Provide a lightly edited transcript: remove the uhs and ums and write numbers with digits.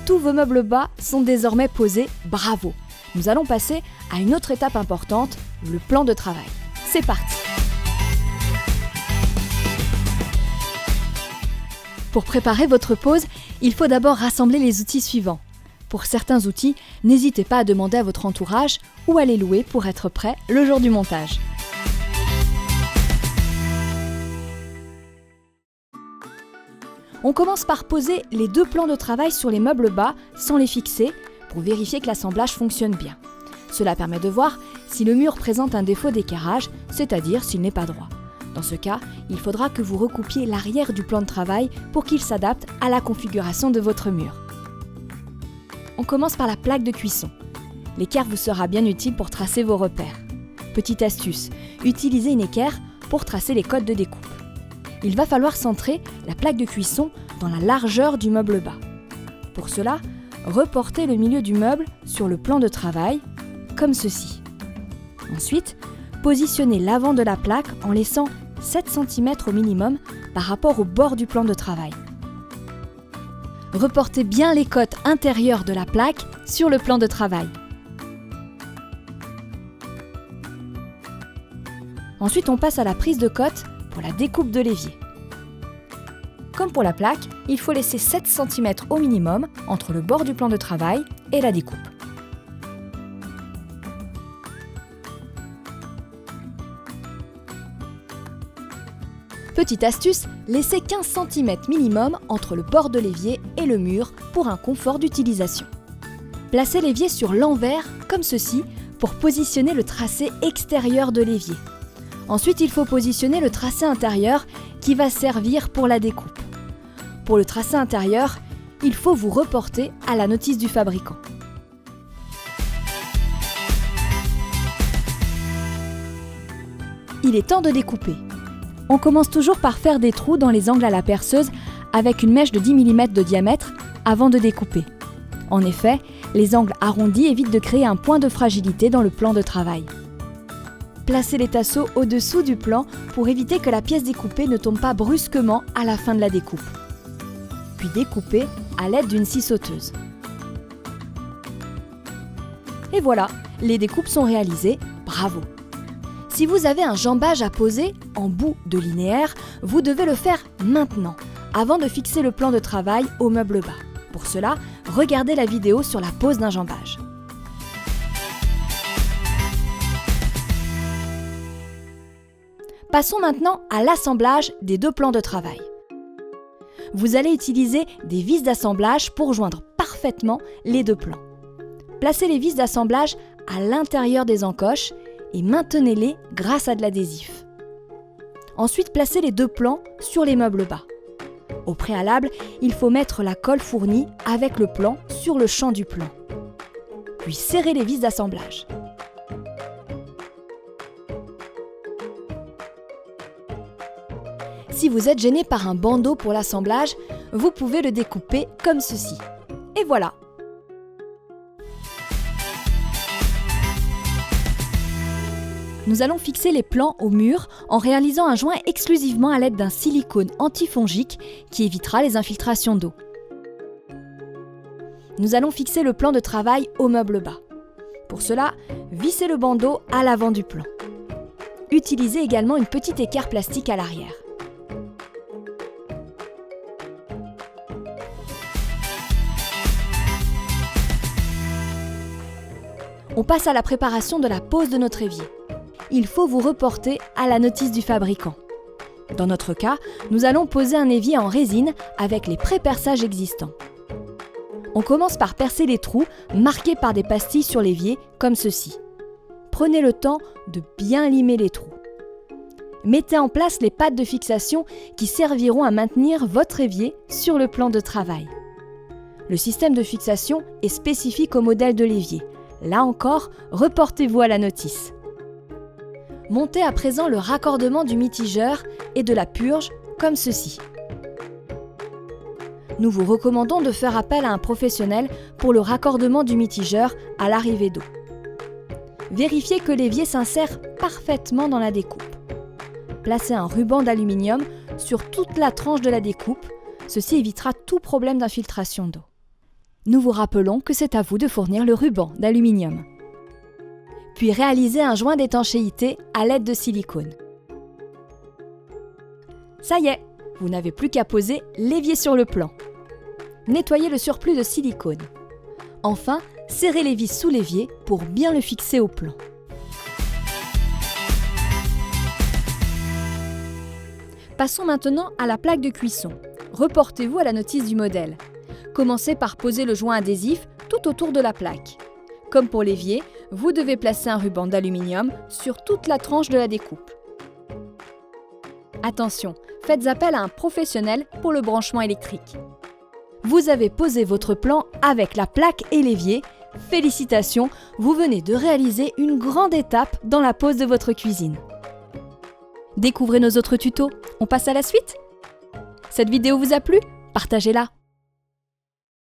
Tous vos meubles bas sont désormais posés, bravo! Nous allons passer à une autre étape importante, le plan de travail. C'est parti! Pour préparer votre pose, il faut d'abord rassembler les outils suivants. Pour certains outils, n'hésitez pas à demander à votre entourage ou à les louer pour être prêt le jour du montage. On commence par poser les 2 plans de travail sur les meubles bas sans les fixer pour vérifier que l'assemblage fonctionne bien. Cela permet de voir si le mur présente un défaut d'équerrage, c'est-à-dire s'il n'est pas droit. Dans ce cas, il faudra que vous recoupiez l'arrière du plan de travail pour qu'il s'adapte à la configuration de votre mur. On commence par la plaque de cuisson. L'équerre vous sera bien utile pour tracer vos repères. Petite astuce, utilisez une équerre pour tracer les codes de découpe. Il va falloir centrer la plaque de cuisson dans la largeur du meuble bas. Pour cela, reportez le milieu du meuble sur le plan de travail, comme ceci. Ensuite, positionnez l'avant de la plaque en laissant 7 cm au minimum par rapport au bord du plan de travail. Reportez bien les côtes intérieures de la plaque sur le plan de travail. Ensuite, on passe à la prise de cote pour la découpe de l'évier. Comme pour la plaque, il faut laisser 7 cm au minimum entre le bord du plan de travail et la découpe. Petite astuce, laissez 15 cm minimum entre le bord de l'évier et le mur pour un confort d'utilisation. Placez l'évier sur l'envers, comme ceci, pour positionner le tracé extérieur de l'évier. Ensuite, il faut positionner le tracé intérieur qui va servir pour la découpe. Pour le tracé intérieur, il faut vous reporter à la notice du fabricant. Il est temps de découper. On commence toujours par faire des trous dans les angles à la perceuse avec une mèche de 10 mm de diamètre avant de découper. En effet, les angles arrondis évitent de créer un point de fragilité dans le plan de travail. Placez les tasseaux au-dessous du plan pour éviter que la pièce découpée ne tombe pas brusquement à la fin de la découpe. Puis découpez à l'aide d'une scie sauteuse. Et voilà, les découpes sont réalisées, bravo! Si vous avez un jambage à poser en bout de linéaire, vous devez le faire maintenant, avant de fixer le plan de travail au meuble bas. Pour cela, regardez la vidéo sur la pose d'un jambage. Passons maintenant à l'assemblage des 2 plans de travail. Vous allez utiliser des vis d'assemblage pour joindre parfaitement les 2 plans. Placez les vis d'assemblage à l'intérieur des encoches et maintenez-les grâce à de l'adhésif. Ensuite, placez les 2 plans sur les meubles bas. Au préalable, il faut mettre la colle fournie avec le plan sur le champ du plan. Puis serrez les vis d'assemblage. Si vous êtes gêné par un bandeau pour l'assemblage, vous pouvez le découper comme ceci. Et voilà! Nous allons fixer les plans au mur en réalisant un joint exclusivement à l'aide d'un silicone antifongique qui évitera les infiltrations d'eau. Nous allons fixer le plan de travail au meuble bas. Pour cela, vissez le bandeau à l'avant du plan. Utilisez également une petite équerre plastique à l'arrière. On passe à la préparation de la pose de notre évier. Il faut vous reporter à la notice du fabricant. Dans notre cas, nous allons poser un évier en résine avec les pré-perçages existants. On commence par percer les trous marqués par des pastilles sur l'évier, comme ceci. Prenez le temps de bien limer les trous. Mettez en place les pattes de fixation qui serviront à maintenir votre évier sur le plan de travail. Le système de fixation est spécifique au modèle de l'évier. Là encore, reportez-vous à la notice. Montez à présent le raccordement du mitigeur et de la purge comme ceci. Nous vous recommandons de faire appel à un professionnel pour le raccordement du mitigeur à l'arrivée d'eau. Vérifiez que l'évier s'insère parfaitement dans la découpe. Placez un ruban d'aluminium sur toute la tranche de la découpe, ceci évitera tout problème d'infiltration d'eau. Nous vous rappelons que c'est à vous de fournir le ruban d'aluminium. Puis réalisez un joint d'étanchéité à l'aide de silicone. Ça y est, vous n'avez plus qu'à poser l'évier sur le plan. Nettoyez le surplus de silicone. Enfin, serrez les vis sous l'évier pour bien le fixer au plan. Passons maintenant à la plaque de cuisson. Reportez-vous à la notice du modèle. Commencez par poser le joint adhésif tout autour de la plaque. Comme pour l'évier, vous devez placer un ruban d'aluminium sur toute la tranche de la découpe. Attention, faites appel à un professionnel pour le branchement électrique. Vous avez posé votre plan avec la plaque et l'évier. Félicitations, vous venez de réaliser une grande étape dans la pose de votre cuisine. Découvrez nos autres tutos. On passe à la suite ? Cette vidéo vous a plu ? Partagez-la.